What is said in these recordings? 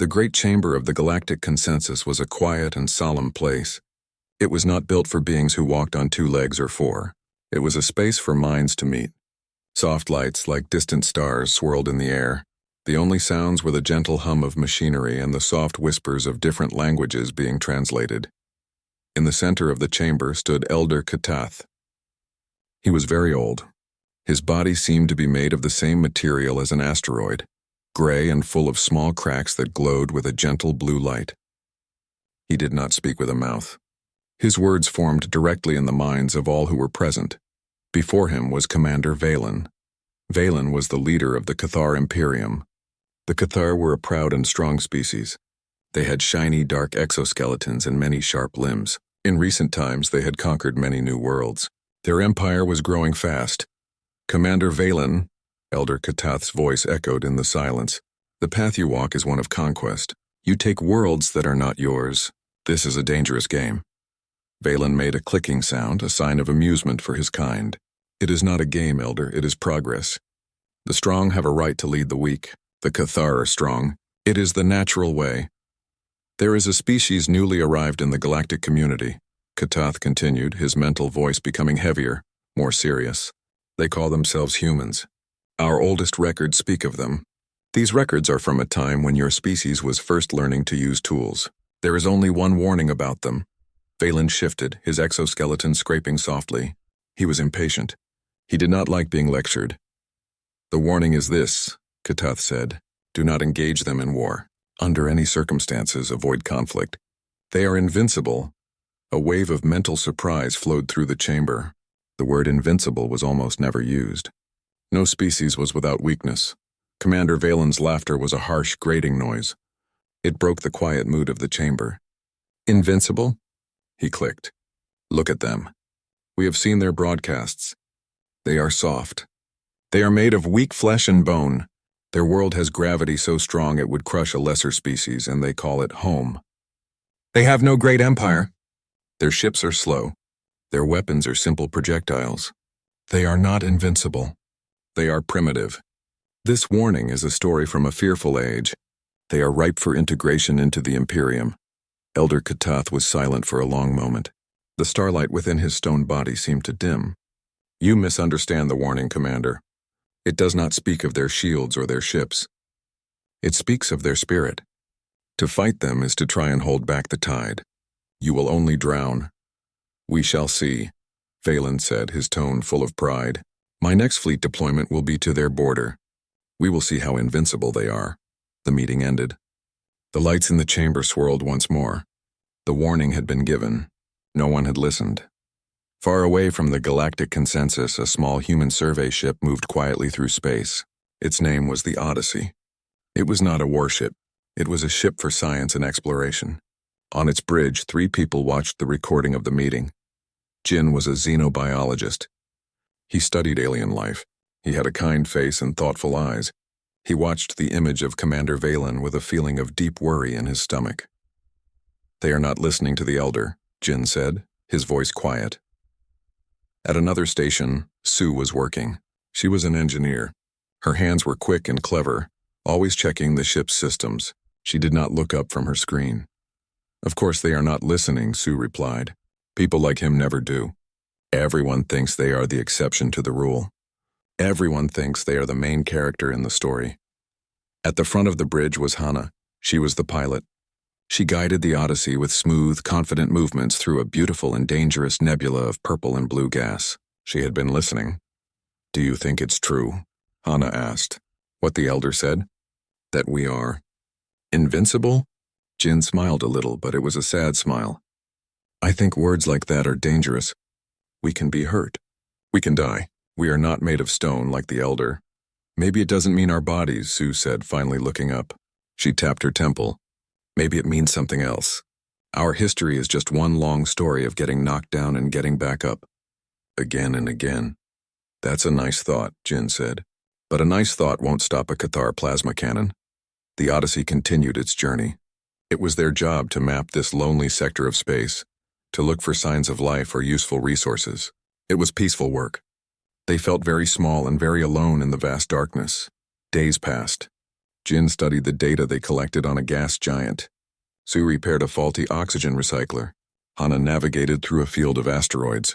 The great chamber of the galactic consensus was a quiet and solemn place. It was not built for beings who walked on 2 legs or 4. It was a space for minds to meet. Soft lights like distant stars swirled in the air. The only sounds were the gentle hum of machinery and the soft whispers of different languages being translated. In the center of the chamber stood Elder Katath. He was very old. His body seemed to be made of the same material as an asteroid, gray and full of small cracks that glowed with a gentle blue light. He did not speak with a mouth. His words formed directly in the minds of all who were present. Before him was Commander Valen. Valen was the leader of the Cathar Imperium. The Cathar were a proud and strong species. They had shiny, dark exoskeletons and many sharp limbs. In recent times, they had conquered many new worlds. Their empire was growing fast. Commander Valen, Elder Katath's voice echoed in the silence. The path you walk is one of conquest. You take worlds that are not yours. This is a dangerous game. Valen made a clicking sound, a sign of amusement for his kind. It is not a game, Elder, it is progress. The strong have a right to lead the weak. The Cathar are strong. It is the natural way. There is a species newly arrived in the galactic community. Katath continued, his mental voice becoming heavier, more serious. They call themselves humans. Our oldest records speak of them. These records are from a time when your species was first learning to use tools. There is only one warning about them. Valen shifted, his exoskeleton scraping softly. He was impatient. He did not like being lectured. The warning is this, Katath said. Do not engage them in war. Under any circumstances, avoid conflict. They are invincible. A wave of mental surprise flowed through the chamber. The word invincible was almost never used. No species was without weakness. Commander Valen's laughter was a harsh, grating noise. It broke the quiet mood of the chamber. Invincible? He clicked. Look at them. We have seen their broadcasts. They are soft. They are made of weak flesh and bone. Their world has gravity so strong it would crush a lesser species, and they call it home. They have no great empire. Their ships are slow. Their weapons are simple projectiles. They are not invincible. They are primitive. This warning is a story from a fearful age. They are ripe for integration into the Imperium. Elder Katath was silent for a long moment. The starlight within his stone body seemed to dim. You misunderstand the warning, Commander. It does not speak of their shields or their ships. It speaks of their spirit. To fight them is to try and hold back the tide. You will only drown. We shall see, Valen said, his tone full of pride. My next fleet deployment will be to their border. We will see how invincible they are. The meeting ended. The lights in the chamber swirled once more. The warning had been given. No one had listened. Far away from the galactic consensus, a small human survey ship moved quietly through space. Its name was the Odyssey. It was not a warship. It was a ship for science and exploration. On its bridge, 3 people watched the recording of the meeting. Jin was a xenobiologist. He studied alien life. He had a kind face and thoughtful eyes. He watched the image of Commander Valen with a feeling of deep worry in his stomach. They are not listening to the Elder, Jin said, his voice quiet. At another station, Sue was working. She was an engineer. Her hands were quick and clever, always checking the ship's systems. She did not look up from her screen. Of course they are not listening, Sue replied. People like him never do. Everyone thinks they are the exception to the rule. Everyone thinks they are the main character in the story. At the front of the bridge was Hannah. She was the pilot. She guided the Odyssey with smooth, confident movements through a beautiful and dangerous nebula of purple and blue gas. She had been listening. Do you think it's true? Hannah asked. What the Elder said? That we are invincible? Jin smiled a little, but it was a sad smile. I think words like that are dangerous. We can be hurt. We can die. We are not made of stone like the Elder. Maybe it doesn't mean our bodies, Sue said, finally looking up. She tapped her temple. Maybe it means something else. Our history is just one long story of getting knocked down and getting back up. Again and again. That's a nice thought, Jin said. But a nice thought won't stop a Cathar plasma cannon. The Odyssey continued its journey. It was their job to map this lonely sector of space, to look for signs of life or useful resources. It was peaceful work. They felt very small and very alone in the vast darkness. Days passed. Jin studied the data they collected on a gas giant. Sue repaired a faulty oxygen recycler. Hana navigated through a field of asteroids.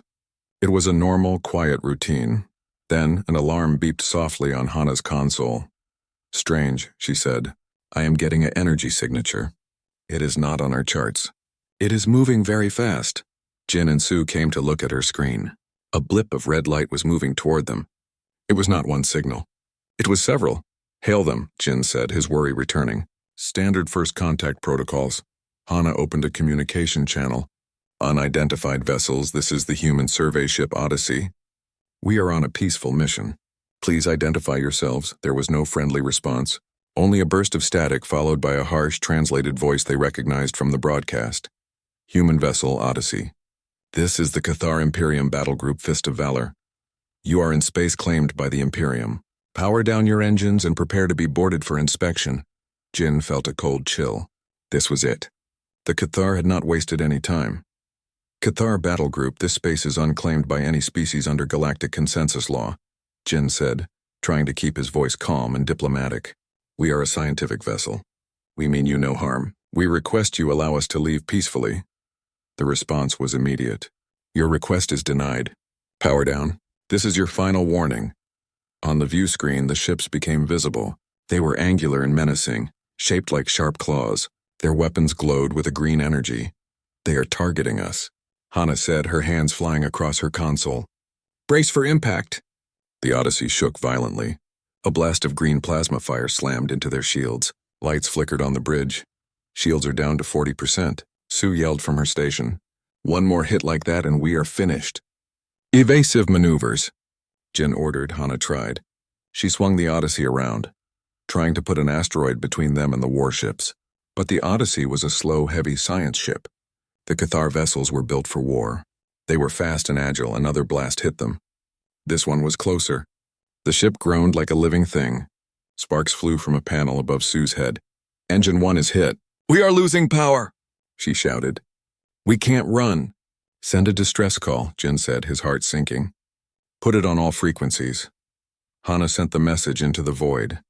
It was a normal, quiet routine. Then, an alarm beeped softly on Hana's console. "Strange," she said. "I am getting an energy signature. It is not on our charts. It is moving very fast." Jin and Sue came to look at her screen. A blip of red light was moving toward them. It was not one signal. It was several. "Hail them," Jin said, his worry returning. "Standard first contact protocols." Hana opened a communication channel. "Unidentified vessels, this is the human survey ship Odyssey. We are on a peaceful mission. Please identify yourselves." There was no friendly response, only a burst of static followed by a harsh, translated voice they recognized from the broadcast. "Human vessel Odyssey. This is the Cathar Imperium battle group Fist of Valor. You are in space claimed by the Imperium. Power down your engines and prepare to be boarded for inspection." Jin felt a cold chill. This was it. The Cathar had not wasted any time. "Cathar battle group, this space is unclaimed by any species under galactic consensus law," Jin said, trying to keep his voice calm and diplomatic. "We are a scientific vessel. We mean you no harm. We request you allow us to leave peacefully." The response was immediate. "Your request is denied. Power down. This is your final warning." On the view screen, the ships became visible. They were angular and menacing, shaped like sharp claws. Their weapons glowed with a green energy. "They are targeting us," Hana said, her hands flying across her console. "Brace for impact." The Odyssey shook violently. A blast of green plasma fire slammed into their shields. Lights flickered on the bridge. "Shields are down to 40%. Sue yelled from her station. "One more hit like that and we are finished." "Evasive maneuvers," Jin ordered. Hana tried. She swung the Odyssey around, trying to put an asteroid between them and the warships. But the Odyssey was a slow, heavy science ship. The Cathar vessels were built for war. They were fast and agile. Another blast hit them. This one was closer. The ship groaned like a living thing. Sparks flew from a panel above Sue's head. "Engine 1 is hit." "We are losing power," she shouted. "We can't run." "Send a distress call," Jin said, his heart sinking. "Put it on all frequencies." Hana sent the message into the void.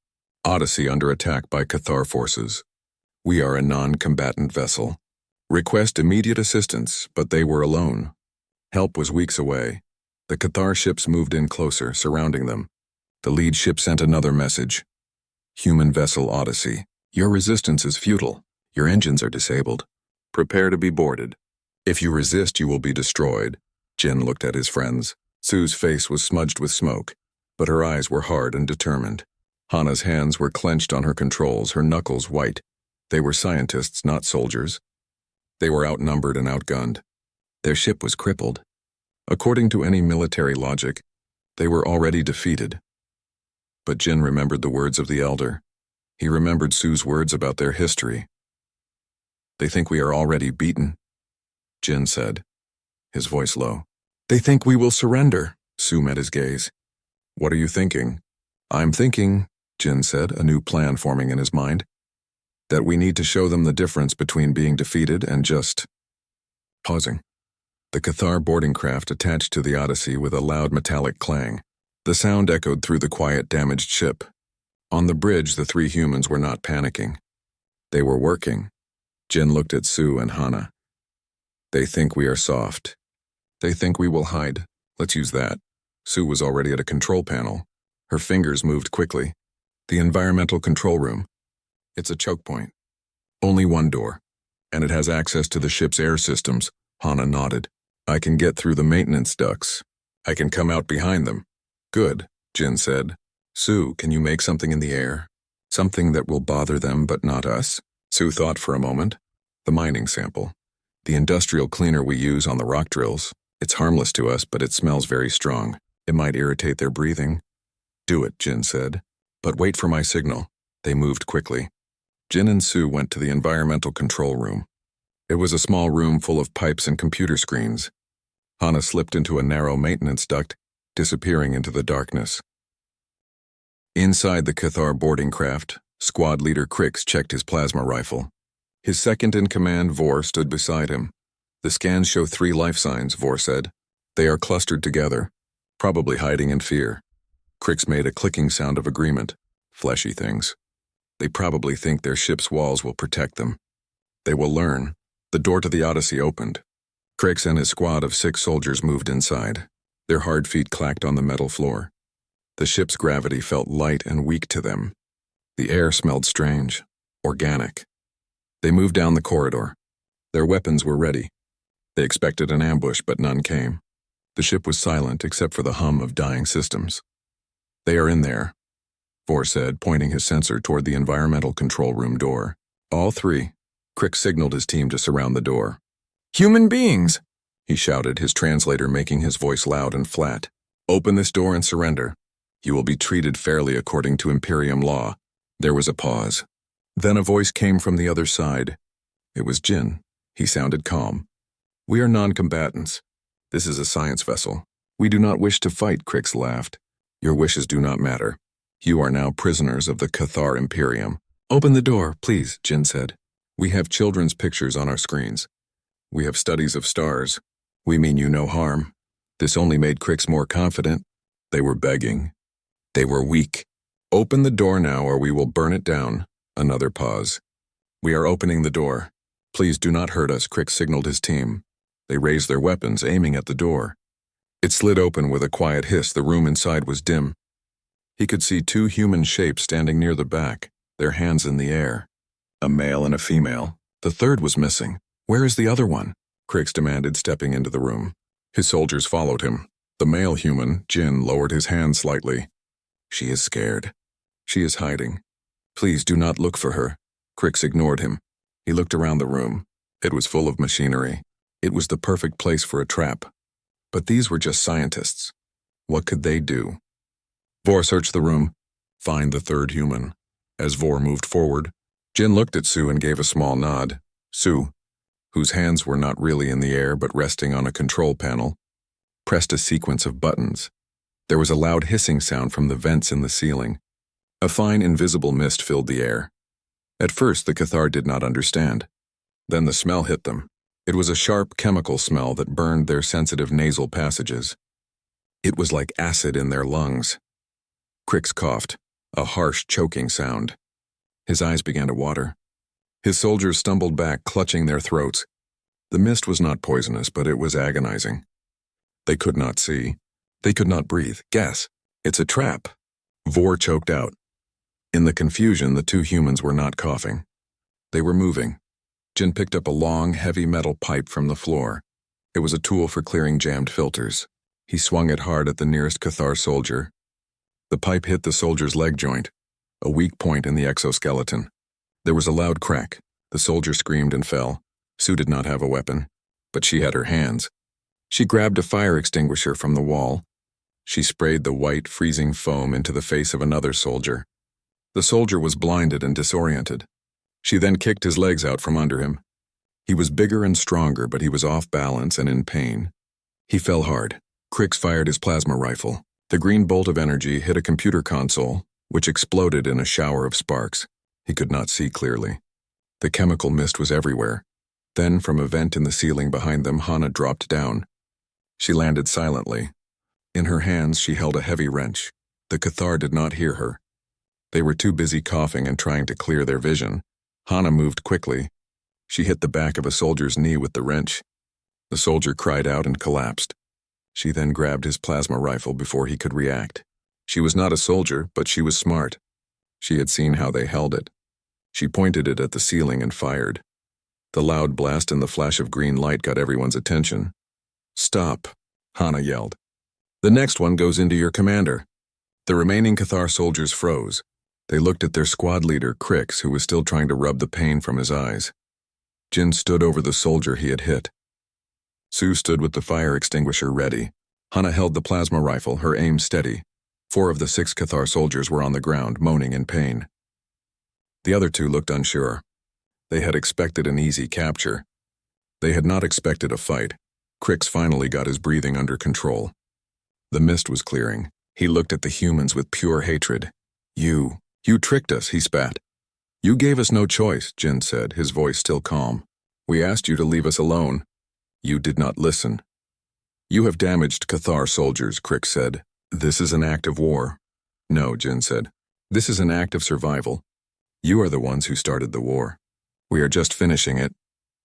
"Odyssey under attack by Cathar forces. We are a non-combatant vessel. Request immediate assistance," but they were alone. Help was weeks away. The Cathar ships moved in closer, surrounding them. The lead ship sent another message. "Human vessel Odyssey. Your resistance is futile. Your engines are disabled. Prepare to be boarded. If you resist, you will be destroyed." Jin looked at his friends. Sue's face was smudged with smoke, but her eyes were hard and determined. Hana's hands were clenched on her controls, her knuckles white. They were scientists, not soldiers. They were outnumbered and outgunned. Their ship was crippled. According to any military logic, they were already defeated. But Jin remembered the words of the Elder. He remembered Sue's words about their history. "They think we are already beaten," Jin said, his voice low. "They think we will surrender." Sue met his gaze. "What are you thinking?" "I'm thinking," Jin said, a new plan forming in his mind, "that we need to show them the difference between being defeated and just..." Pausing. The Cathar boarding craft attached to the Odyssey with a loud metallic clang. The sound echoed through the quiet, damaged ship. On the bridge, the three humans were not panicking. They were working. Jin looked at Sue and Hana. "They think we are soft. They think we will hide. Let's use that." Sue was already at a control panel. Her fingers moved quickly. "The environmental control room. It's a choke point. Only one door, and it has access to the ship's air systems." Hana nodded. "I can get through the maintenance ducts. I can come out behind them." "Good," Jin said. "Sue, can you make something in the air? Something that will bother them but not us?" Sue thought for a moment. "The mining sample. The industrial cleaner we use on the rock drills. It's harmless to us, but it smells very strong. It might irritate their breathing." "Do it," Jin said. "But wait for my signal." They moved quickly. Jin and Sue went to the environmental control room. It was a small room full of pipes and computer screens. Hana slipped into a narrow maintenance duct, disappearing into the darkness. Inside the Cathar boarding craft, squad leader Crix checked his plasma rifle. His second-in-command, Vor, stood beside him. "The scans show 3 life signs," Vor said. "They are clustered together, probably hiding in fear." Crix made a clicking sound of agreement. "Fleshy things." They probably think their ship's walls will protect them. They will learn. The door to the Odyssey opened. Crix and his squad of 6 soldiers moved inside. Their hard feet clacked on the metal floor. The ship's gravity felt light and weak to them. The air smelled strange, organic. They moved down the corridor. Their weapons were ready. They expected an ambush, but none came. The ship was silent except for the hum of dying systems. "They are in there," Vor said, pointing his sensor toward the environmental control room door. "All 3. Crick signaled his team to surround the door. "Human beings!" he shouted, his translator making his voice loud and flat. "Open this door and surrender. You will be treated fairly according to Imperium law." There was a pause. Then a voice came from the other side. It was Jin. He sounded calm. "We are non-combatants. This is a science vessel. We do not wish to fight," Crix laughed. "Your wishes do not matter. You are now prisoners of the Cathar Imperium." "Open the door, please," Jin said. "We have children's pictures on our screens. We have studies of stars. We mean you no harm." This only made Crix more confident. They were begging. They were weak. "Open the door now or we will burn it down." Another pause. "We are opening the door. Please do not hurt us," Crix signaled his team. They raised their weapons, aiming at the door. It slid open with a quiet hiss. The room inside was dim. He could see 2 human shapes standing near the back, their hands in the air. A male and a female. The third was missing. "Where is the other one?" Crix demanded, stepping into the room. His soldiers followed him. The male human, Jin, lowered his hand slightly. "She is scared. She is hiding. Please do not look for her." Crix ignored him. He looked around the room. It was full of machinery. It was the perfect place for a trap. But these were just scientists. What could they do? Vor searched the room. "Find the 3rd human." As Vor moved forward, Jin looked at Sue and gave a small nod. Sue, whose hands were not really in the air but resting on a control panel, pressed a sequence of buttons. There was a loud hissing sound from the vents in the ceiling. A fine invisible mist filled the air. At first, the Cathar did not understand. Then the smell hit them. It was a sharp chemical smell that burned their sensitive nasal passages. It was like acid in their lungs. Crix coughed, a harsh, choking sound. His eyes began to water. His soldiers stumbled back, clutching their throats. The mist was not poisonous, but it was agonizing. They could not see. They could not breathe. "Guess. It's a trap." Vor choked out. In the confusion, the 2 humans were not coughing. They were moving. Jin picked up a long, heavy metal pipe from the floor. It was a tool for clearing jammed filters. He swung it hard at the nearest Cathar soldier. The pipe hit the soldier's leg joint, a weak point in the exoskeleton. There was a loud crack. The soldier screamed and fell. Sue did not have a weapon, but she had her hands. She grabbed a fire extinguisher from the wall. She sprayed the white, freezing foam into the face of another soldier. The soldier was blinded and disoriented. She then kicked his legs out from under him. He was bigger and stronger, but he was off balance and in pain. He fell hard. Crix fired his plasma rifle. The green bolt of energy hit a computer console, which exploded in a shower of sparks. He could not see clearly. The chemical mist was everywhere. Then, from a vent in the ceiling behind them, Hana dropped down. She landed silently. In her hands, she held a heavy wrench. The Cathar did not hear her. They were too busy coughing and trying to clear their vision. Hana moved quickly. She hit the back of a soldier's knee with the wrench. The soldier cried out and collapsed. She then grabbed his plasma rifle before he could react. She was not a soldier, but she was smart. She had seen how they held it. She pointed it at the ceiling and fired. The loud blast and the flash of green light got everyone's attention. "Stop," Hana yelled. "The next one goes into your commander." The remaining Cathar soldiers froze. They looked at their squad leader, Crix, who was still trying to rub the pain from his eyes. Jin stood over the soldier he had hit. Sue stood with the fire extinguisher ready. Hana held the plasma rifle, her aim steady. 4 of the 6 Cathar soldiers were on the ground, moaning in pain. The other 2 looked unsure. They had expected an easy capture. They had not expected a fight. Crix finally got his breathing under control. The mist was clearing. He looked at the humans with pure hatred. You tricked us," he spat. "You gave us no choice," Jin said, his voice still calm. "We asked you to leave us alone. You did not listen." "You have damaged Cathar soldiers," Crix said. "This is an act of war." "No," Jin said. "This is an act of survival. You are the ones who started the war. We are just finishing it."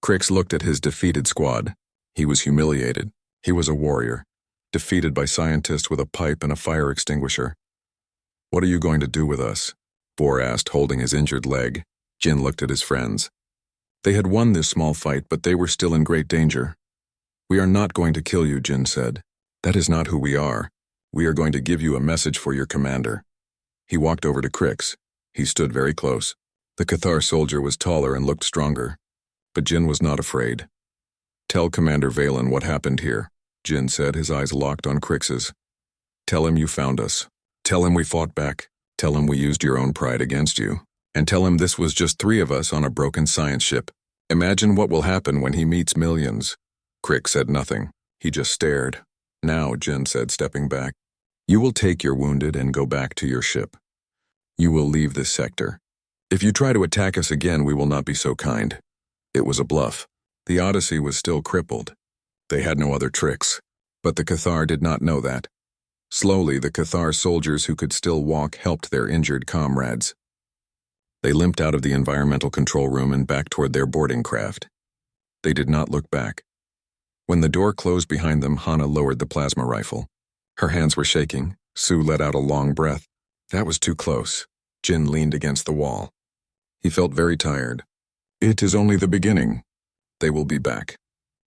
Crix looked at his defeated squad. He was humiliated. He was a warrior, defeated by scientists with a pipe and a fire extinguisher. "What are you going to do with us?" Boar asked, holding his injured leg. Jin looked at his friends. They had won this small fight, but they were still in great danger. "We are not going to kill you," Jin said. "That is not who we are. We are going to give you a message for your commander." He walked over to Crix. He stood very close. The Cathar soldier was taller and looked stronger. But Jin was not afraid. "Tell Commander Valen what happened here," Jin said, his eyes locked on Crix's. "Tell him you found us. Tell him we fought back. Tell him we used your own pride against you. And tell him this was just 3 of us on a broken science ship. Imagine what will happen when he meets millions." Crix said nothing. He just stared. "Now," Jin said, stepping back, "you will take your wounded and go back to your ship. You will leave this sector. If you try to attack us again, we will not be so kind." It was a bluff. The Odyssey was still crippled. They had no other tricks. But the Cathar did not know that. Slowly, the Cathar soldiers who could still walk helped their injured comrades. They limped out of the environmental control room and back toward their boarding craft. They did not look back. When the door closed behind them, Hana lowered the plasma rifle. Her hands were shaking. Sue let out a long breath. That was too close. Jin leaned against the wall. He felt very tired. It is only the beginning. They will be back.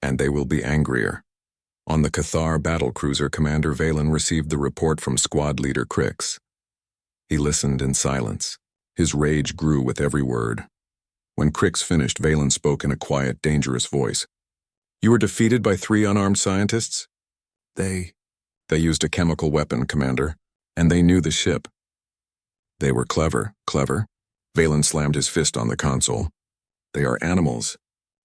And they will be angrier. On the Cathar battlecruiser, Commander Valen received the report from squad leader Crix. He listened in silence. His rage grew with every word. When Crix finished, Valen spoke in a quiet, dangerous voice. "You were defeated by 3 unarmed scientists?" They used a chemical weapon, Commander, and they knew the ship." "They were clever." Valen slammed his fist on the console. "They are animals.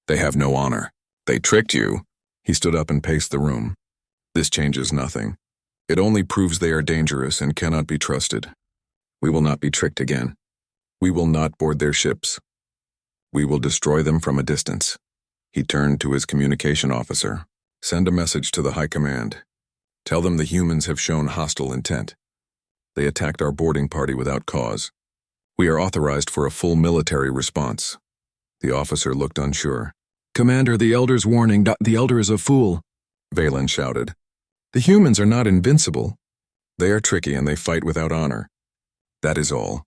They have no honor. They tricked you." He stood up and paced the room. "This changes nothing. It only proves they are dangerous and cannot be trusted. We will not be tricked again. We will not board their ships. We will destroy them from a distance." He turned to his communication officer. "Send a message to the High Command. Tell them the humans have shown hostile intent. They attacked our boarding party without cause. We are authorized for a full military response." The officer looked unsure. "Commander, the Elder's warning. The Elder is a fool," Valen shouted. "The humans are not invincible. They are tricky and they fight without honor. That is all.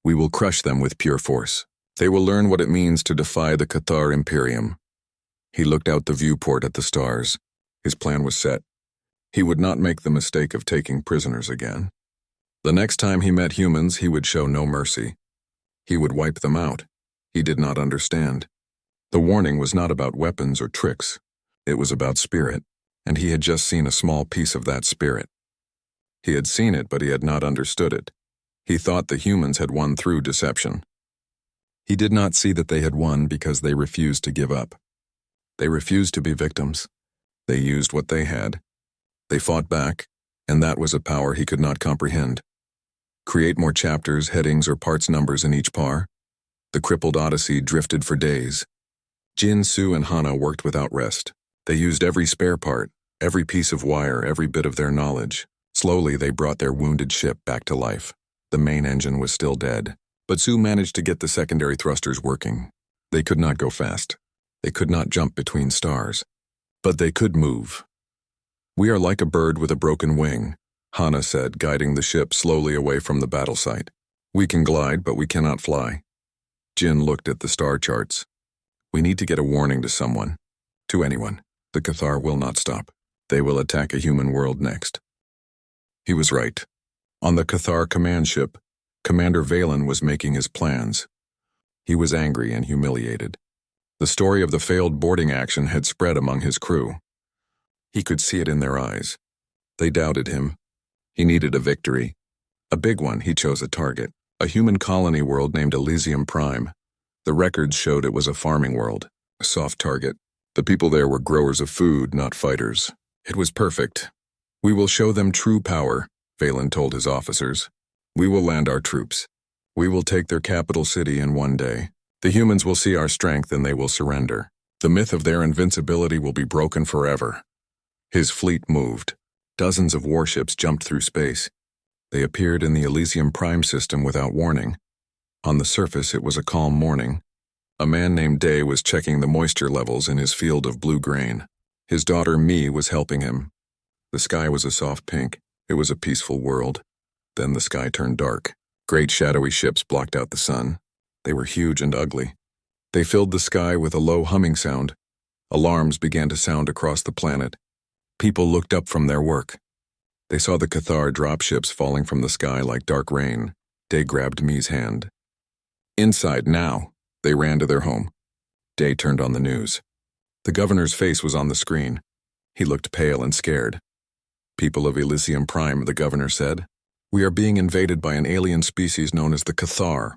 We will crush them with pure force. They will learn what it means to defy the Cathar Imperium." He looked out the viewport at the stars. His plan was set. He would not make the mistake of taking prisoners again. The next time he met humans, he would show no mercy. He would wipe them out. He did not understand. The warning was not about weapons or tricks. It was about spirit, and he had just seen a small piece of that spirit. He had seen it, but he had not understood it. He thought the humans had won through deception. He did not see that they had won because they refused to give up. They refused to be victims. They used what they had. They fought back, and that was a power he could not comprehend. Create more chapters, headings, or parts numbers in each par. The crippled Odyssey drifted for days. Jin, Sue, and Hana worked without rest. They used every spare part, every piece of wire, every bit of their knowledge. Slowly, they brought their wounded ship back to life. The main engine was still dead, but Sue managed to get the secondary thrusters working. They could not go fast. They could not jump between stars. But they could move. "We are like a bird with a broken wing," Hana said, guiding the ship slowly away from the battle site. "We can glide, but we cannot fly." Jin looked at the star charts. "We need to get a warning to someone. To anyone. The Cathar will not stop. They will attack a human world next." He was right. On the Cathar command ship, Commander Valen was making his plans. He was angry and humiliated. The story of the failed boarding action had spread among his crew. He could see it in their eyes. They doubted him. He needed a victory. A big one. He chose a target. A human colony world named Elysium Prime. The records showed it was a farming world. A soft target. The people there were growers of food, not fighters. It was perfect. "We will show them true power," Valen told his officers. "We will land our troops. We will take their capital city in one day. The humans will see our strength and they will surrender. The myth of their invincibility will be broken forever." His fleet moved. Dozens of warships jumped through space. They appeared in the Elysium Prime system without warning. On the surface, it was a calm morning. A man named Day was checking the moisture levels in his field of blue grain. His daughter, Mi, was helping him. The sky was a soft pink. It was a peaceful world. Then the sky turned dark. Great shadowy ships blocked out the sun. They were huge and ugly. They filled the sky with a low humming sound. Alarms began to sound across the planet. People looked up from their work. They saw the Cathar dropships falling from the sky like dark rain. Day grabbed Mi's hand. "Inside now." They ran to their home. Day turned on the news. The governor's face was on the screen. He looked pale and scared. "People of Elysium Prime," the governor said. "We are being invaded by an alien species known as the Cathar.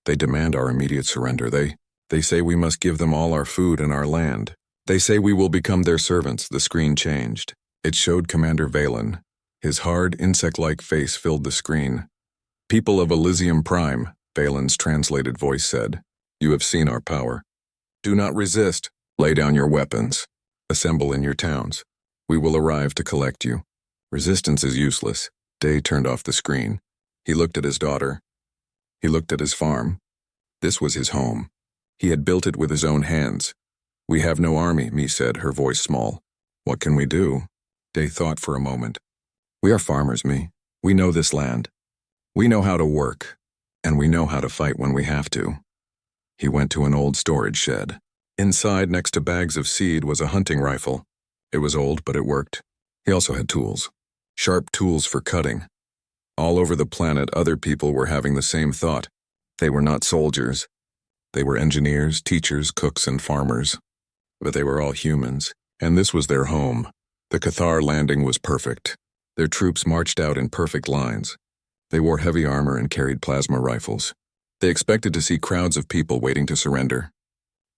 They demand our immediate surrender. They say we must give them all our food and our land. They say we will become their servants." The screen changed. It showed Commander Valen. His hard, insect-like face filled the screen. "People of Elysium Prime," Valen's translated voice said. "You have seen our power. Do not resist. Lay down your weapons. Assemble in your towns. We will arrive to collect you. Resistance is useless." Day turned off the screen. He looked at his daughter. He looked at his farm. This was his home. He had built it with his own hands. "We have no army," Mi said, her voice small. "What can we do?" Day thought for a moment. "We are farmers, Mi. We know this land. We know how to work, and we know how to fight when we have to." He went to an old storage shed. Inside, next to bags of seed, was a hunting rifle. It was old, but it worked. He also had tools. Sharp tools for cutting. All over the planet, other people were having the same thought. They were not soldiers. They were engineers, teachers, cooks, and farmers. But they were all humans, and this was their home. The Cathar landing was perfect. Their troops marched out in perfect lines. They wore heavy armor and carried plasma rifles. They expected to see crowds of people waiting to surrender.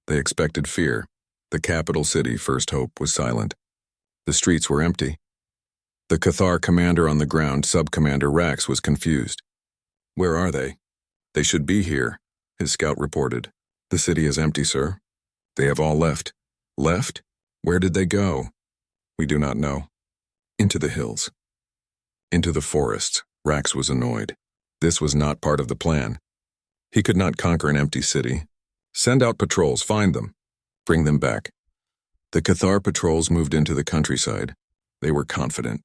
They expected fear. The capital city, First Hope, was silent. The streets were empty. The Cathar commander on the ground, Sub-Commander Rax, was confused. "Where are they?" "They should be here," his scout reported. "The city is empty, sir." "They have all left." "Left? Where did they go?" "We do not know." "Into the hills." "Into the forests." Rax was annoyed. This was not part of the plan. He could not conquer an empty city. "Send out patrols, find them. Bring them back." The Cathar patrols moved into the countryside. They were confident.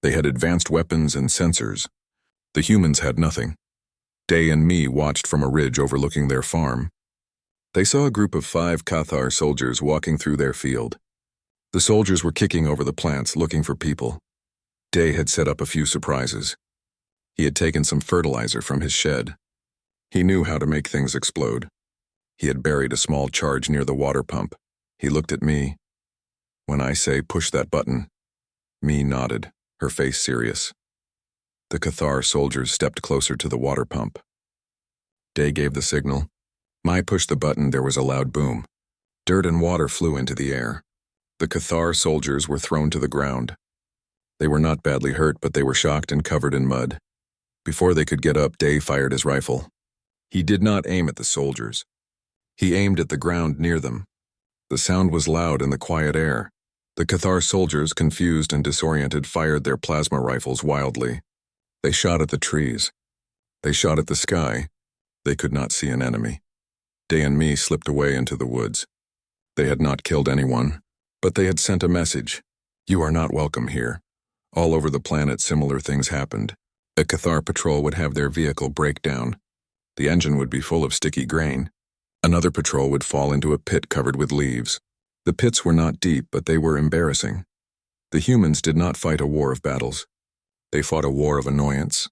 They had advanced weapons and sensors. The humans had nothing. Day and Mi watched from a ridge overlooking their farm. They saw a group of 5 Cathar soldiers walking through their field. The soldiers were kicking over the plants, looking for people. Day had set up a few surprises. He had taken some fertilizer from his shed. He knew how to make things explode. He had buried a small charge near the water pump. He looked at Mi. "When I say push that button." Mi nodded, her face serious. The Cathar soldiers stepped closer to the water pump. Day gave the signal. Mi pushed the button. There was a loud boom. Dirt and water flew into the air. The Cathar soldiers were thrown to the ground. They were not badly hurt, but they were shocked and covered in mud. Before they could get up, Day fired his rifle. He did not aim at the soldiers. He aimed at the ground near them. The sound was loud in the quiet air. The Cathar soldiers, confused and disoriented, fired their plasma rifles wildly. They shot at the trees. They shot at the sky. They could not see an enemy. Day and Mi slipped away into the woods. They had not killed anyone, but they had sent a message. "You are not welcome here." All over the planet, similar things happened. A Cathar patrol would have their vehicle break down. The engine would be full of sticky grain. Another patrol would fall into a pit covered with leaves. The pits were not deep, but they were embarrassing. The humans did not fight a war of battles. They fought a war of annoyance.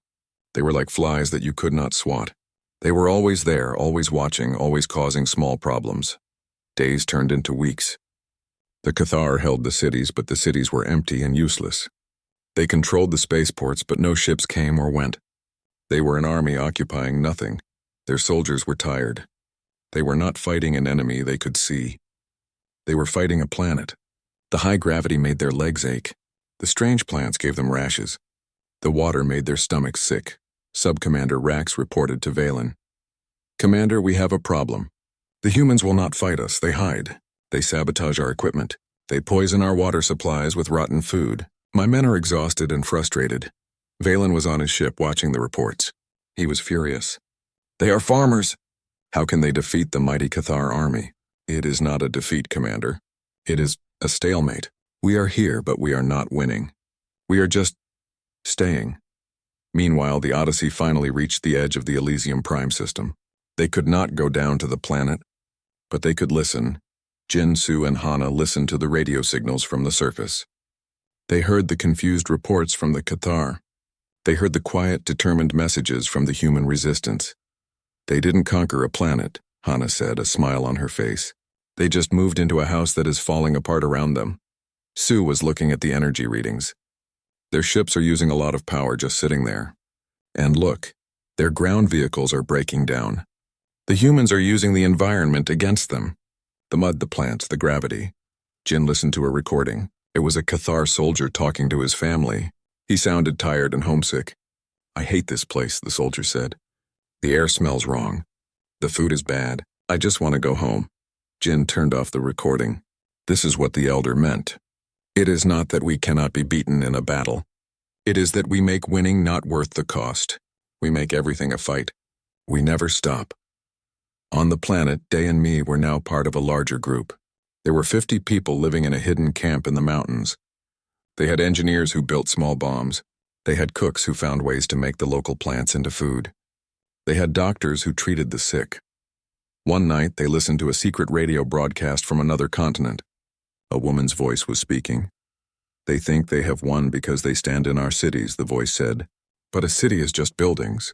They were like flies that you could not swat. They were always there, always watching, always causing small problems. Days turned into weeks. The Cathar held the cities, but the cities were empty and useless. They controlled the spaceports, but no ships came or went. They were an army occupying nothing. Their soldiers were tired. They were not fighting an enemy they could see. They were fighting a planet. The high gravity made their legs ache. The strange plants gave them rashes. The water made their stomachs sick. Sub-Commander Rax reported to Valen. "Commander, we have a problem. The humans will not fight us. They hide. They sabotage our equipment. They poison our water supplies with rotten food. My men are exhausted and frustrated." Valen was on his ship watching the reports. He was furious. They are farmers. How can they defeat the mighty Cathar army? It is not a defeat, Commander. It is a stalemate. We are here, but we are not winning. We are just staying. Meanwhile, the Odyssey finally reached the edge of the Elysium Prime system. They could not go down to the planet, but they could listen. Jin, Su, and Hana listened to the radio signals from the surface. They heard the confused reports from the Cathar. They heard the quiet, determined messages from the human resistance. They didn't conquer a planet, Hana said, a smile on her face. They just moved into a house that is falling apart around them. Su was looking at the energy readings. Their ships are using a lot of power just sitting there. And look, their ground vehicles are breaking down. The humans are using the environment against them. The mud, the plants, the gravity. Jin listened to a recording. It was a Cathar soldier talking to his family. He sounded tired and homesick. I hate this place, the soldier said. The air smells wrong. The food is bad. I just want to go home. Jin turned off the recording. This is what the elder meant. It is not that we cannot be beaten in a battle. It is that we make winning not worth the cost. We make everything a fight. We never stop. On the planet, Day and me were now part of a larger group. There were 50 people living in a hidden camp in the mountains. They had engineers who built small bombs. They had cooks who found ways to make the local plants into food. They had doctors who treated the sick. One night, they listened to a secret radio broadcast from another continent. A woman's voice was speaking. They think they have won because they stand in our cities, the voice said. But a city is just buildings.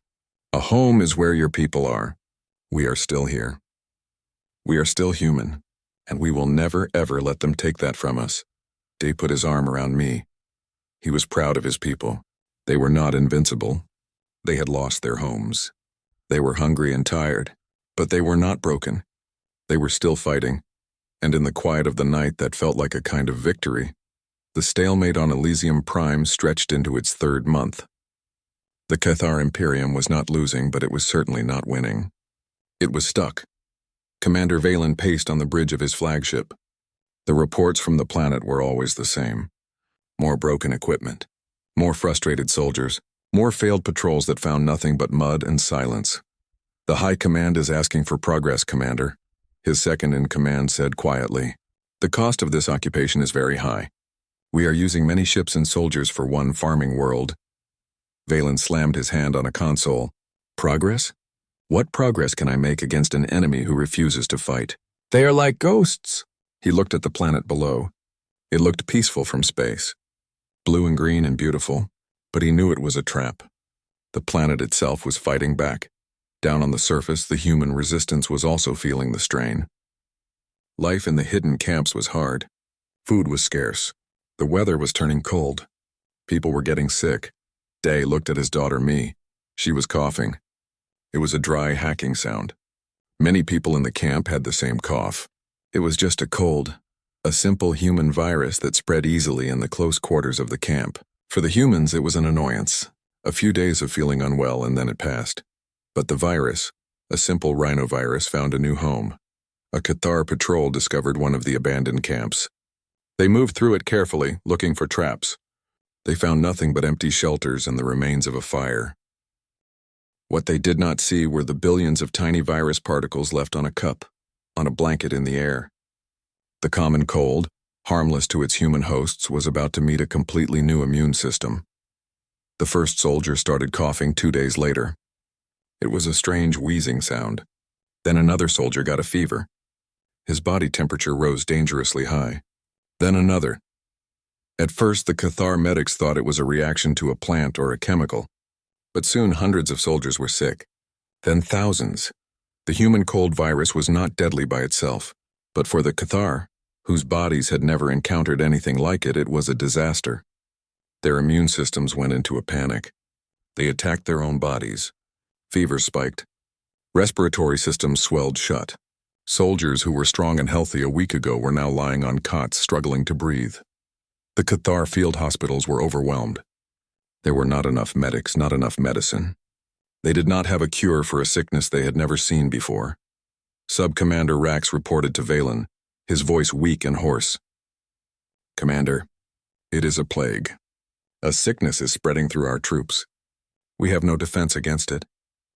A home is where your people are. We are still here. We are still human, and we will never ever let them take that from us. Day put his arm around me. He was proud of his people. They were not invincible. They had lost their homes. They were hungry and tired, but they were not broken. They were still fighting, and in the quiet of the night that felt like a kind of victory, the stalemate on Elysium Prime stretched into its third month. The Cathar Imperium was not losing, but it was certainly not winning. It was stuck. Commander Valen paced on the bridge of his flagship. The reports from the planet were always the same. More broken equipment, more frustrated soldiers, more failed patrols that found nothing but mud and silence. The High Command is asking for progress, Commander, his second-in-command said quietly. The cost of this occupation is very high. We are using many ships and soldiers for one farming world. Valen slammed his hand on a console. Progress? What progress can I make against an enemy who refuses to fight? They are like ghosts. He looked at the planet below. It looked peaceful from space. Blue and green and beautiful, but he knew it was a trap. The planet itself was fighting back. Down on the surface, the human resistance was also feeling the strain. Life in the hidden camps was hard. Food was scarce. The weather was turning cold. People were getting sick. Day looked at his daughter, Me. She was coughing. It was a dry, hacking sound. Many people in the camp had the same cough. It was just a cold, a simple human virus that spread easily in the close quarters of the camp. For the humans, it was an annoyance. A few days of feeling unwell and then it passed. But the virus, a simple rhinovirus, found a new home. A Cathar patrol discovered one of the abandoned camps. They moved through it carefully, looking for traps. They found nothing but empty shelters and the remains of a fire. What they did not see were the billions of tiny virus particles left on a cup, on a blanket in the air. The common cold, harmless to its human hosts, was about to meet a completely new immune system. The first soldier started coughing 2 days later. It was a strange wheezing sound. Then another soldier got a fever. His body temperature rose dangerously high. Then another. At first, the Cathar medics thought it was a reaction to a plant or a chemical. But soon hundreds of soldiers were sick. Then thousands. The human cold virus was not deadly by itself, but for the Cathar, whose bodies had never encountered anything like it, it was a disaster. Their immune systems went into a panic. They attacked their own bodies. Fever spiked. Respiratory systems swelled shut. Soldiers who were strong and healthy a week ago were now lying on cots, struggling to breathe. The Cathar field hospitals were overwhelmed. There were not enough medics, not enough medicine. They did not have a cure for a sickness they had never seen before. Sub-Commander Rax reported to Valen, his voice weak and hoarse. Commander, it is a plague. A sickness is spreading through our troops. We have no defense against it.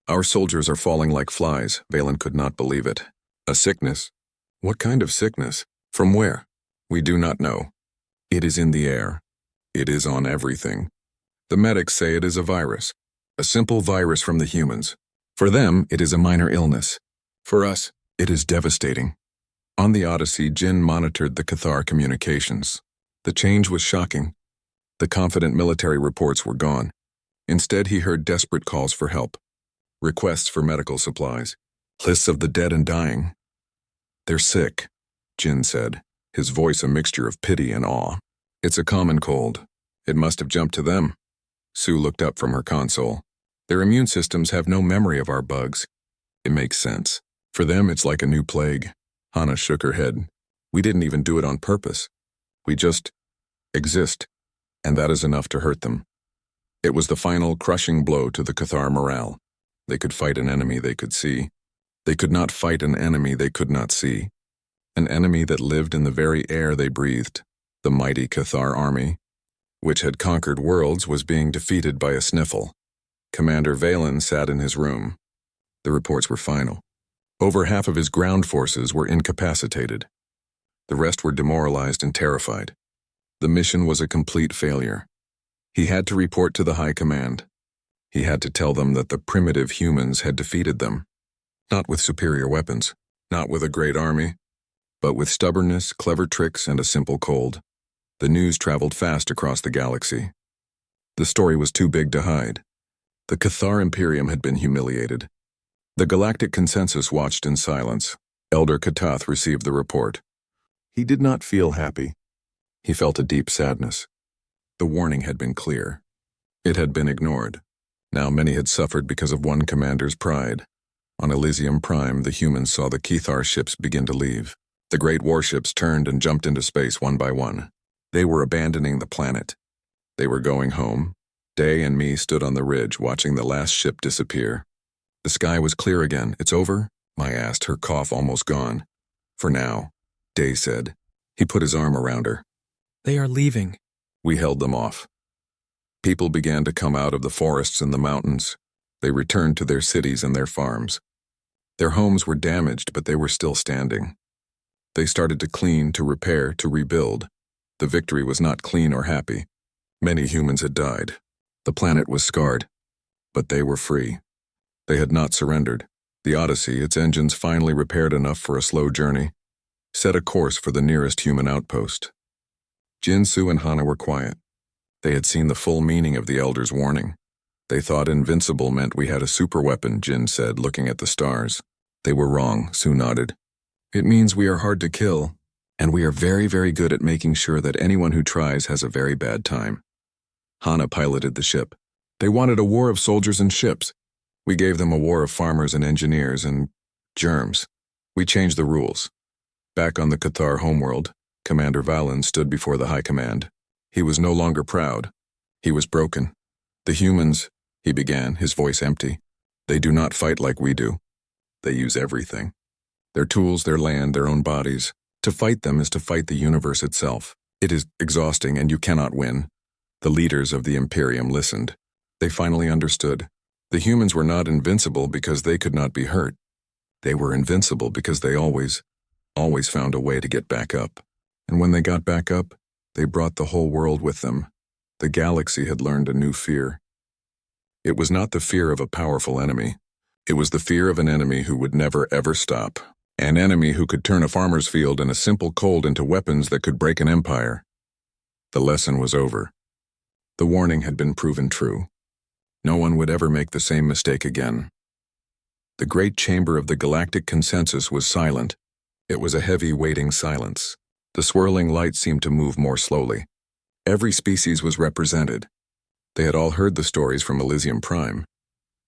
Our soldiers are falling like flies. Valen could not believe it. A sickness? What kind of sickness? From where? We do not know. It is in the air. It is on everything. The medics say it is a virus. A simple virus from the humans. For them, it is a minor illness. For us, it is devastating. On the Odyssey, Jin monitored the Cathar communications. The change was shocking. The confident military reports were gone. Instead, he heard desperate calls for help. Requests for medical supplies. Lists of the dead and dying. They're sick, Jin said, his voice a mixture of pity and awe. It's a common cold. It must have jumped to them. Sue looked up from her console. Their immune systems have no memory of our bugs. It makes sense. For them, it's like a new plague. Hana shook her head. We didn't even do it on purpose. We just exist, and that is enough to hurt them. It was the final crushing blow to the Cathar morale. They could fight an enemy they could see. They could not fight an enemy they could not see. An enemy that lived in the very air they breathed. The mighty Cathar army, which had conquered worlds, was being defeated by a sniffle. Commander Valen sat in his room. The reports were final. Over half of his ground forces were incapacitated. The rest were demoralized and terrified. The mission was a complete failure. He had to report to the High Command. He had to tell them that the primitive humans had defeated them. Not with superior weapons, not with a great army, but with stubbornness, clever tricks, and a simple cold. The news traveled fast across the galaxy. The story was too big to hide. The Cathar Imperium had been humiliated. The Galactic Consensus watched in silence. Elder Katath received the report. He did not feel happy. He felt a deep sadness. The warning had been clear. It had been ignored. Now many had suffered because of one commander's pride. On Elysium Prime, the humans saw the Cathar ships begin to leave. The great warships turned and jumped into space one by one. They were abandoning the planet. They were going home. Day and me stood on the ridge watching the last ship disappear. The sky was clear again. It's over? Mai asked, her cough almost gone. For now, Day said. He put his arm around her. They are leaving. We held them off. People began to come out of the forests and the mountains. They returned to their cities and their farms. Their homes were damaged, but they were still standing. They started to clean, to repair, to rebuild. The victory was not clean or happy. Many humans had died. The planet was scarred. But they were free. They had not surrendered. The Odyssey, its engines finally repaired enough for a slow journey, set a course for the nearest human outpost. Jin, Sue, and Hana were quiet. They had seen the full meaning of the Elder's warning. They thought Invincible meant we had a superweapon, Jin said, looking at the stars. They were wrong, Sue nodded. It means we are hard to kill, and we are very, very good at making sure that anyone who tries has a very bad time. Hana piloted the ship. They wanted a war of soldiers and ships. We gave them a war of farmers and engineers and germs. We changed the rules. Back on the Cathar homeworld, Commander Valen stood before the High Command. He was no longer proud. He was broken. The humans, he began, his voice empty. They do not fight like we do. They use everything. Their tools, their land, their own bodies. To fight them is to fight the universe itself. It is exhausting and you cannot win. The leaders of the Imperium listened. They finally understood. The humans were not invincible because they could not be hurt. They were invincible because they always found a way to get back up. And when they got back up, they brought the whole world with them. The galaxy had learned a new fear. It was not the fear of a powerful enemy. It was the fear of an enemy who would never ever stop. An enemy who could turn a farmer's field and a simple cold into weapons that could break an empire. The lesson was over. The warning had been proven true. No one would ever make the same mistake again. The great chamber of the Galactic Consensus was silent. It was a heavy, waiting silence. The swirling light seemed to move more slowly. Every species was represented. They had all heard the stories from Elysium Prime.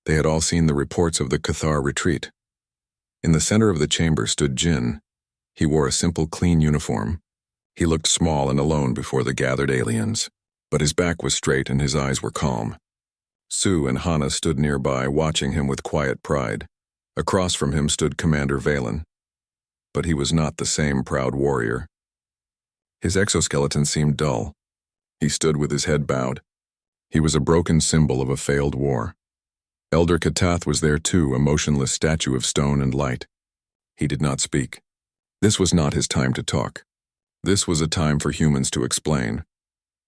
They had all seen the reports of the Cathar retreat. In the center of the chamber stood Jin. He wore a simple, clean uniform. He looked small and alone before the gathered aliens, but his back was straight and his eyes were calm. Sue and Hana stood nearby, watching him with quiet pride. Across from him stood Commander Valen. But he was not the same proud warrior. His exoskeleton seemed dull. He stood with his head bowed. He was a broken symbol of a failed war. Elder Katath was there too, a motionless statue of stone and light. He did not speak. This was not his time to talk. This was a time for humans to explain.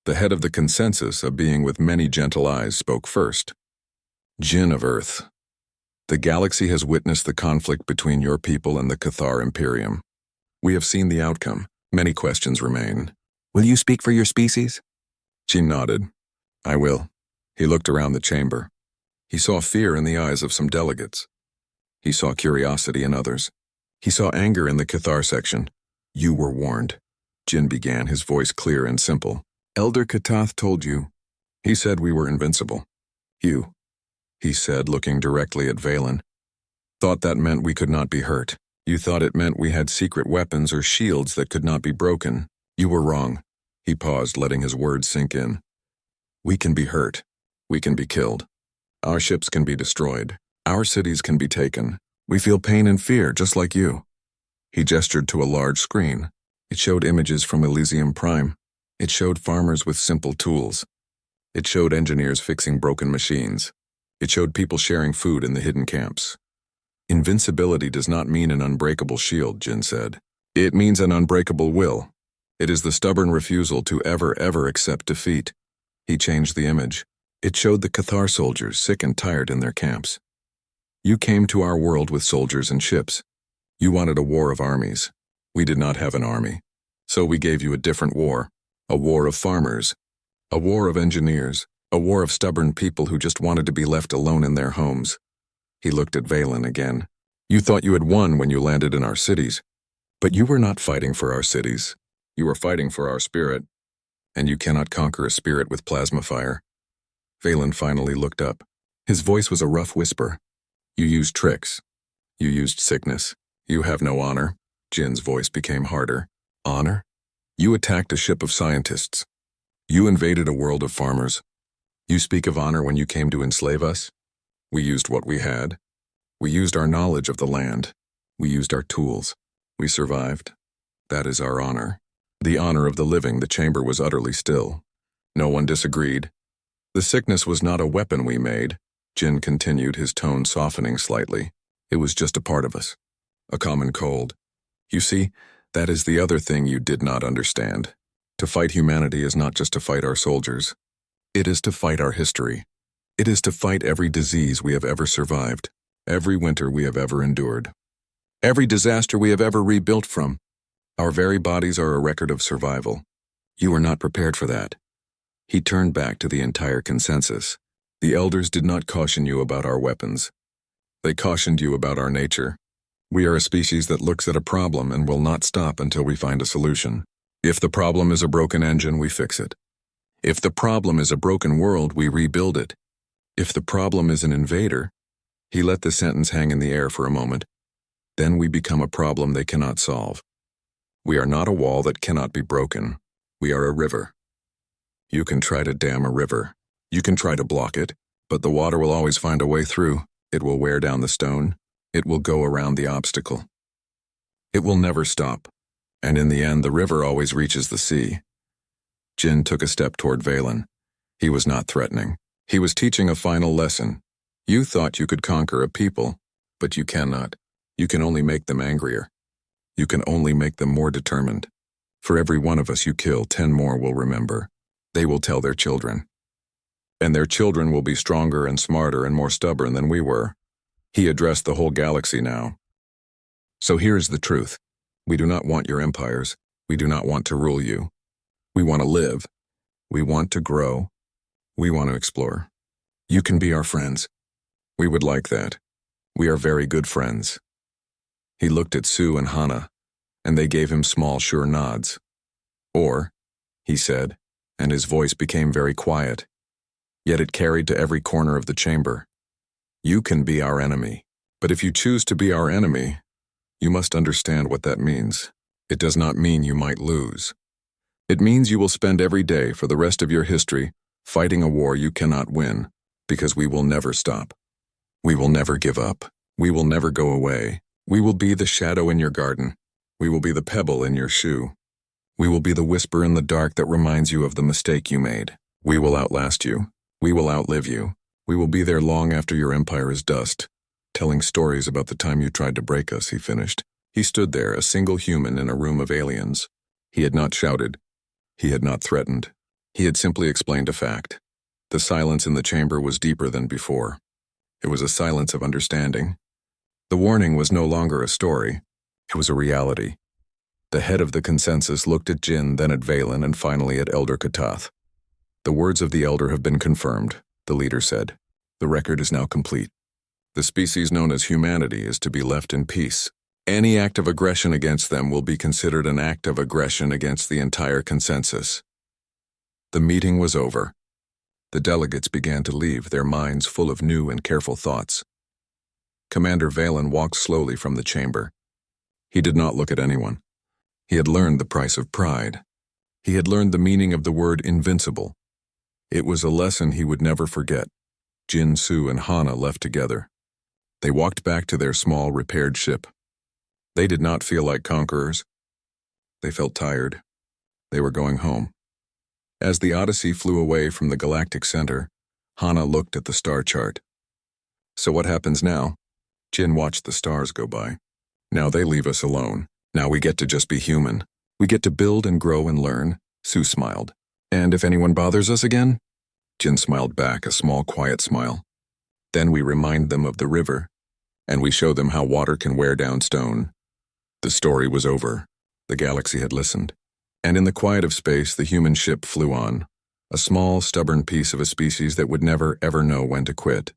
The head of the consensus, a being with many gentle eyes, spoke first. Jinn of Earth. The galaxy has witnessed the conflict between your people and the Cathar Imperium. We have seen the outcome. Many questions remain. Will you speak for your species? Jinn nodded. I will. He looked around the chamber. He saw fear in the eyes of some delegates. He saw curiosity in others. He saw anger in the Cathar section. You were warned. Jinn began, his voice clear and simple. Elder Katath told you. He said we were invincible. You, he said, looking directly at Valen, thought that meant we could not be hurt. You thought it meant we had secret weapons or shields that could not be broken. You were wrong. He paused, letting his words sink in. We can be hurt. We can be killed. Our ships can be destroyed. Our cities can be taken. We feel pain and fear, just like you. He gestured to a large screen. It showed images from Elysium Prime. It showed farmers with simple tools. It showed engineers fixing broken machines. It showed people sharing food in the hidden camps. Invincibility does not mean an unbreakable shield, Jinn said. It means an unbreakable will. It is the stubborn refusal to ever accept defeat. He changed the image. It showed the Cathar soldiers, sick and tired in their camps. You came to our world with soldiers and ships. You wanted a war of armies. We did not have an army. So we gave you a different war. A war of farmers. A war of engineers. A war of stubborn people who just wanted to be left alone in their homes. He looked at Valen again. You thought you had won when you landed in our cities. But you were not fighting for our cities. You were fighting for our spirit. And you cannot conquer a spirit with plasma fire. Valen finally looked up. His voice was a rough whisper. You used tricks. You used sickness. You have no honor. Jinn's voice became harder. Honor? You attacked a ship of scientists. You invaded a world of farmers. You speak of honor when you came to enslave us? We used what we had. We used our knowledge of the land. We used our tools. We survived. That is our honor. The honor of the living. The chamber was utterly still. No one disagreed. The sickness was not a weapon we made. Jinn continued, his tone softening slightly. It was just a part of us. A common cold. You see, that is the other thing you did not understand. To fight humanity is not just to fight our soldiers. It is to fight our history. It is to fight every disease we have ever survived, every winter we have ever endured, every disaster we have ever rebuilt from. Our very bodies are a record of survival. You were not prepared for that. He turned back to the entire consensus. The elders did not caution you about our weapons. They cautioned you about our nature. We are a species that looks at a problem and will not stop until we find a solution. If the problem is a broken engine, we fix it. If the problem is a broken world, we rebuild it. If the problem is an invader, he let the sentence hang in the air for a moment. Then we become a problem they cannot solve. We are not a wall that cannot be broken. We are a river. You can try to dam a river. You can try to block it, but the water will always find a way through. It will wear down the stone. It will go around the obstacle. It will never stop. And in the end, the river always reaches the sea. Jinn took a step toward Valen. He was not threatening. He was teaching a final lesson. You thought you could conquer a people, but you cannot. You can only make them angrier. You can only make them more determined. For every one of us you kill, 10 more will remember. They will tell their children. And their children will be stronger and smarter and more stubborn than we were. He addressed the whole galaxy now. So here's the truth. We do not want your empires. We do not want to rule you. We want to live. We want to grow. We want to explore. You can be our friends. We would like that. We are very good friends. He looked at Sue and Hannah, and they gave him small, sure nods. Or, he said, and his voice became very quiet, yet it carried to every corner of the chamber. You can be our enemy, but if you choose to be our enemy, you must understand what that means. It does not mean you might lose. It means you will spend every day for the rest of your history fighting a war you cannot win, because we will never stop. We will never give up. We will never go away. We will be the shadow in your garden. We will be the pebble in your shoe. We will be the whisper in the dark that reminds you of the mistake you made. We will outlast you. We will outlive you. We will be there long after your empire is dust, telling stories about the time you tried to break us, he finished. He stood there, a single human in a room of aliens. He had not shouted. He had not threatened. He had simply explained a fact. The silence in the chamber was deeper than before. It was a silence of understanding. The warning was no longer a story. It was a reality. The head of the consensus looked at Jin, then at Valen, and finally at Elder Katath. The words of the Elder have been confirmed, the leader said. The record is now complete. The species known as humanity is to be left in peace. Any act of aggression against them will be considered an act of aggression against the entire consensus. The meeting was over. The delegates began to leave, their minds full of new and careful thoughts. Commander Valen walked slowly from the chamber. He did not look at anyone. He had learned the price of pride. He had learned the meaning of the word invincible. It was a lesson he would never forget. Jin, Su, and Hana left together. They walked back to their small, repaired ship. They did not feel like conquerors. They felt tired. They were going home. As the Odyssey flew away from the galactic center, Hana looked at the star chart. So what happens now? Jin watched the stars go by. Now they leave us alone. Now we get to just be human. We get to build and grow and learn. Su smiled. And if anyone bothers us again? Jin smiled back, a small, quiet smile. Then we remind them of the river, and we show them how water can wear down stone. The story was over. The galaxy had listened. And in the quiet of space, the human ship flew on, a small, stubborn piece of a species that would never, ever know when to quit.